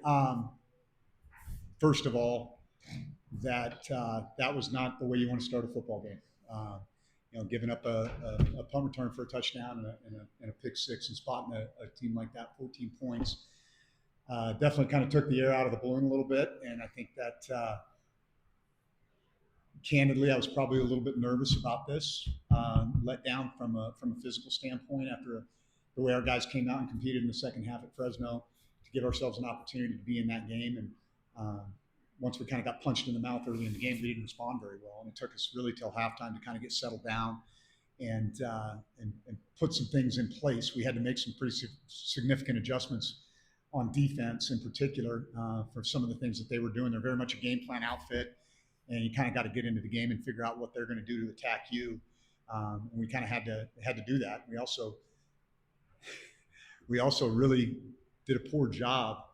Um, First of all, that was not the way you want to start a football game. Uh, giving up a punt return for a touchdown and a pick six and spotting a team like that, 14 points, definitely kind of took the air out of the balloon a little bit. And I think that candidly, I was probably a little bit nervous about this, let down from a physical standpoint after the way our guys came out and competed in the second half at Fresno to give ourselves an opportunity to be in that game. And um, once we kind of got punched in the mouth early in the game, we didn't respond very well, and it took us really till halftime to kind of get settled down and put some things in place. We had to make some pretty significant adjustments on defense, in particular, for some of the things that they were doing. They're very much a game plan outfit, and you kind of got to get into the game and figure out what they're going to do to attack you. And we kind of had to do that. We also really did a poor job,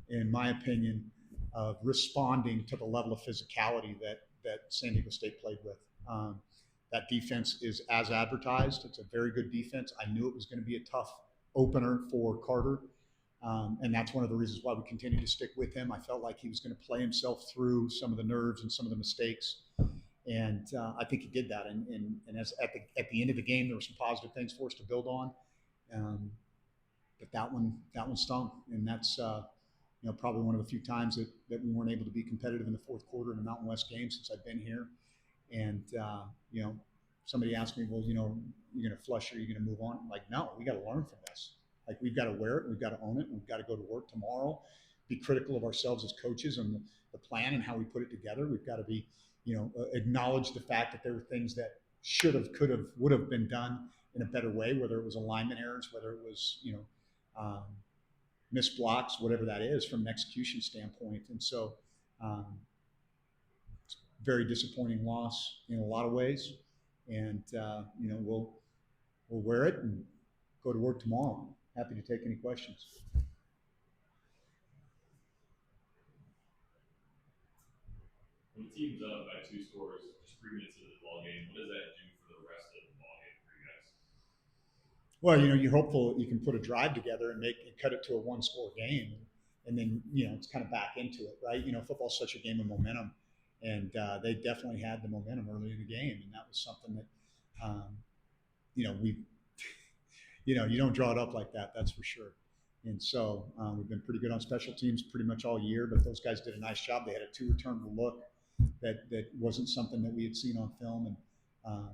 in my opinion, of responding to the level of physicality that San Diego State played with. That defense is as advertised. It's a very good defense. I knew it was going to be a tough opener for Carter. And that's one of the reasons why we continue to stick with him. I felt like he was going to play himself through some of the nerves and some of the mistakes. And I think he did that. And as at the end of the game, there were some positive things for us to build on. Um, but that one stung. And that's probably one of the few times that we weren't able to be competitive in the fourth quarter in a Mountain West game since I've been here. And somebody asked me, well, you're going to flush or you're going to move on. I'm like, no, we got to learn from this. Like, we've got to wear it, we've got to own it, we've got to go to work tomorrow, be critical of ourselves as coaches and the plan and how we put it together. We've got to be, acknowledge the fact that there were things that should have, could have, would have been done in a better way, whether it was alignment errors, whether it was, missed blocks, whatever that is from an execution standpoint. And so, um, very disappointing loss in a lot of ways. And we'll wear it and go to work tomorrow. Happy to take any questions. When the team's up by two scores, just 3 minutes into the ball game, what does that do for the rest of the ball game for you guys? Well, you're hopeful that you can put a drive together and cut it to a one-score game, and then it's kind of back into it, right? Football's such a game of momentum, and they definitely had the momentum early in the game, and that was something that we you don't draw it up like that, that's for sure. And so we've been pretty good on special teams pretty much all year, but those guys did a nice job. They had a two-returnable look that wasn't something that we had seen on film, and um,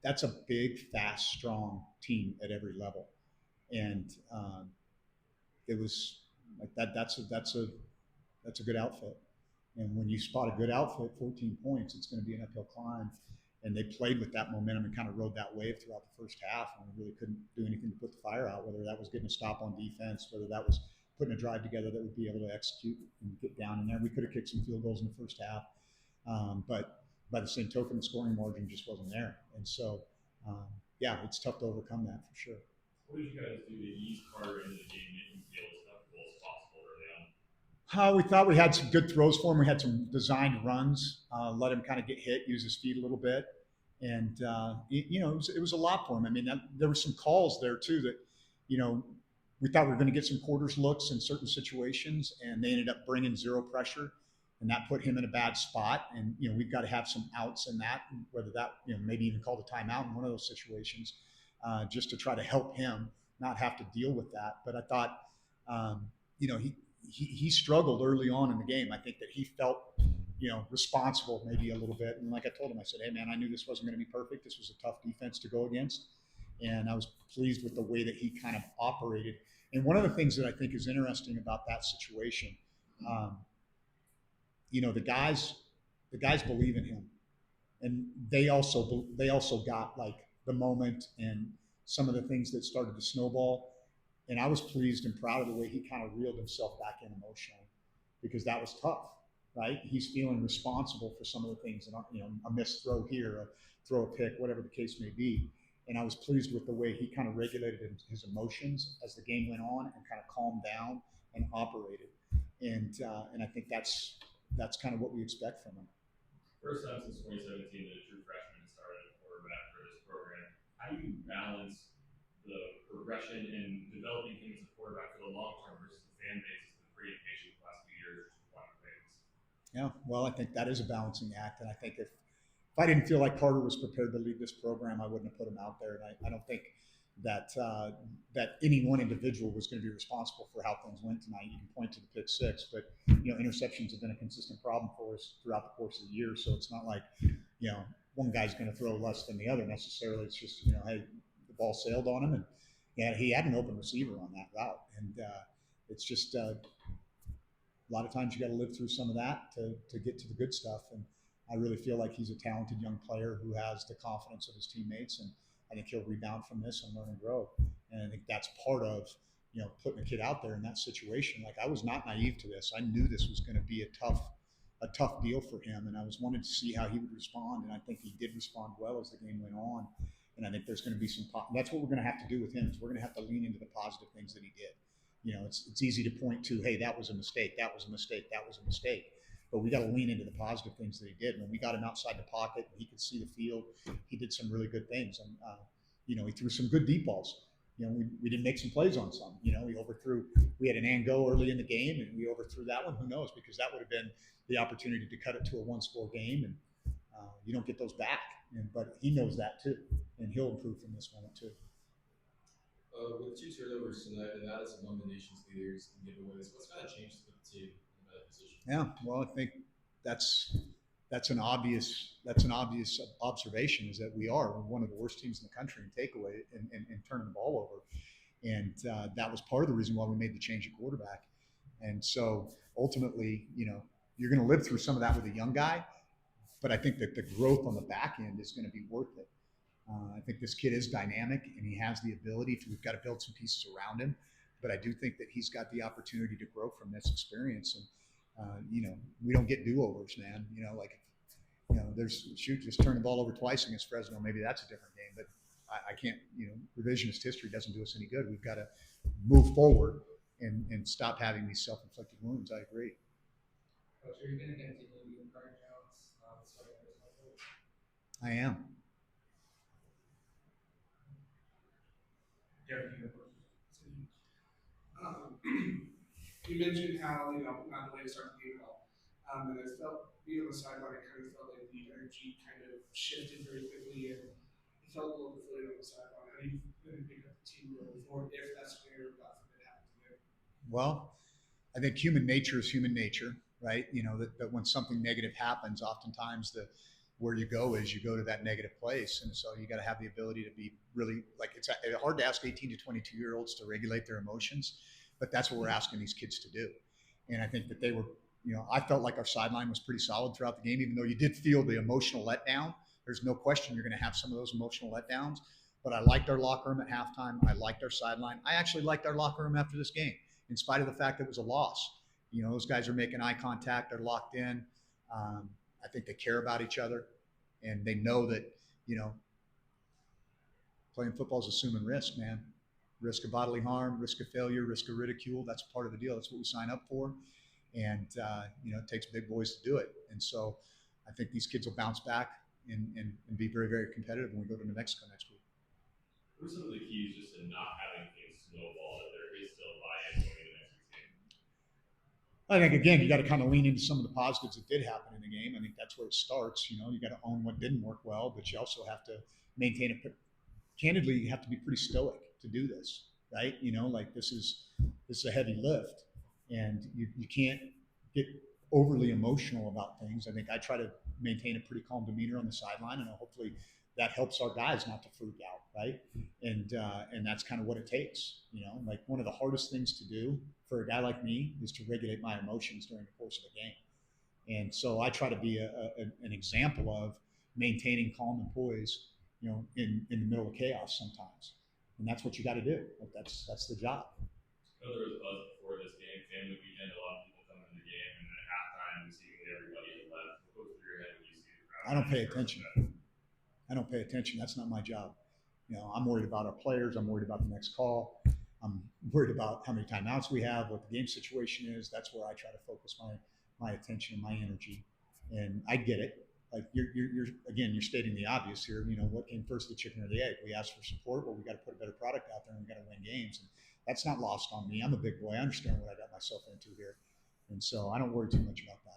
that's a big, fast, strong team at every level. And it was like that. That's a good outfit. And when you spot a good outfit, 14 points, it's going to be an uphill climb. And they played with that momentum and kind of rode that wave throughout the first half. And we really couldn't do anything to put the fire out, whether that was getting a stop on defense, whether that was putting a drive together that would be able to execute and get down in there. We could have kicked some field goals in the first half. But by the same token, the scoring margin just wasn't there. And so, um, yeah, it's tough to overcome that for sure. What did you guys do to ease Carter into the game, make him feel as comfortable as possible early on? We thought we had some good throws for him. We had some designed runs, let him kind of get hit, use his feet a little bit. And, it was a lot for him. I mean, there were some calls there, too, that, you know, we thought we were going to get some quarters looks in certain situations, and they ended up bringing zero pressure. And that put him in a bad spot. And, we've got to have some outs in that, whether that, maybe even call the timeout in one of those situations, just to try to help him not have to deal with that. But I thought, he struggled early on in the game. I think that he felt, responsible maybe a little bit. And like I told him, I said, hey, man, I knew this wasn't going to be perfect. This was a tough defense to go against. And I was pleased with the way that he kind of operated. And one of the things that I think is interesting about that situation, um, the guys believe in him, and they also got like the moment and some of the things that started to snowball. And I was pleased and proud of the way he kind of reeled himself back in emotionally, because that was tough, right? He's feeling responsible for some of the things, and a missed throw here, a throw a pick, whatever the case may be. And I was pleased with the way he kind of regulated his emotions as the game went on and kind of calmed down and operated. And I think that's kind of what we expect from him. First time since 2017 that a true freshman has started at quarterback for this program. How do you balance the progression and developing him as a quarterback for the long term versus the fan base as the pretty impatient the last few years, just watching things. Yeah, well, I think that is a balancing act, and I think if I didn't feel like Carter was prepared to lead this program, I wouldn't have put him out there. And I don't think that any one individual was going to be responsible for how things went tonight. You can point to the pick six, but interceptions have been a consistent problem for us throughout the course of the year. So it's not like one guy's going to throw less than the other necessarily. It's just hey, the ball sailed on him, and yeah, he had an open receiver on that route, and it's just a lot of times you got to live through some of that to get to the good stuff. And I really feel like he's a talented young player who has the confidence of his teammates, and I think he'll rebound from this and learn and grow. And I think that's part of putting a kid out there in that situation. Like, I was not naive to this. I knew this was going to be a tough deal for him, and I was wanting to see how he would respond. And I think he did respond well as the game went on. And I think there's going to be that's what we're going to have to do with him, is we're going to have to lean into the positive things that he did. It's easy to point to, hey, that was a mistake, that was a mistake, that was a mistake. But we got to lean into the positive things that he did. When we got him outside the pocket and he could see the field, he did some really good things. And, he threw some good deep balls. We didn't make some plays on some. We had an and go early in the game, and we overthrew that one. Who knows? Because that would have been the opportunity to cut it to a one-score game, and you don't get those back. But he knows that too, and he'll improve from this moment too. With 2 turnovers tonight, and that is among the nation's leaders in giveaways, what's kind of changed with the team in that position? Yeah, well, I think that's an obvious observation, is that we're one of the worst teams in the country in takeaway and turning the ball over, and that was part of the reason why we made the change at quarterback. And so ultimately, you're going to live through some of that with a young guy, but I think that the growth on the back end is going to be worth it. I think this kid is dynamic, and he has the ability to. We've got to build some pieces around him, but I do think that he's got the opportunity to grow from this experience. And we don't get do-overs, man. Just turn the ball over twice against Fresno. Maybe that's a different game, but I can't. Revisionist history doesn't do us any good. We've got to move forward and stop having these self-inflicted wounds. I agree. Coach, are you going to continue to encourage Jones? I am. You mentioned how not the way to start the game at all, and I felt being on the sideline. I kind of felt like the energy kind of shifted very quickly, and it felt a little deflated on the sideline. How do you pick up the team moving forward if that's where God forbid happens again? Well, I think human nature is human nature, right? That when something negative happens, oftentimes where you go is you go to that negative place. And so you got to have the ability to be really, like, it's hard to ask 18 to 22-year-olds to regulate their emotions, but that's what we're asking these kids to do. And I think that they were, I felt like our sideline was pretty solid throughout the game, even though you did feel the emotional letdown. There's no question you're going to have some of those emotional letdowns, but I liked our locker room at halftime. I liked our sideline. I actually liked our locker room after this game, in spite of the fact that it was a loss. Those guys are making eye contact. They're locked in. I think they care about each other, and they know that, playing football is assuming risk, man. Risk of bodily harm, risk of failure, risk of ridicule. That's part of the deal. That's what we sign up for. And, it takes big boys to do it. And so I think these kids will bounce back and be very, very competitive when we go to New Mexico next week. What are some of the keys just to not having things snowball, that there is still buy-in going into next week's game? I think, again, you got to kind of lean into some of the positives that did happen in the game. I think that's where it starts. You got to own what didn't work well, but you also have to maintain a. Candidly, you have to be pretty stoic to do this, right? Like, this is a heavy lift, and you can't get overly emotional about things. I think I try to maintain a pretty calm demeanor on the sideline, and hopefully that helps our guys not to freak out, right? And that's kind of what it takes. Like, one of the hardest things to do for a guy like me is to regulate my emotions during the course of a game. And so I try to be an example of maintaining calm and poise, in the middle of chaos sometimes. And that's what you got to do. Like, that's the job. I know there was a buzz before this game, family weekend, a lot of people coming to the game, and then at halftime, seemingly everybody had left. What goes through your head when you see the crowd? I don't pay attention. That's not my job. I'm worried about our players. I'm worried about the next call. I'm worried about how many timeouts we have, what the game situation is. That's where I try to focus my attention and my energy. And I get it. Like, you're stating the obvious here. What came first, the chicken or the egg? We asked for support. Well, we got to put a better product out there, and we got to win games. And That's not lost on me. I'm a big boy. I understand what I got myself into here. And so I don't worry too much about that.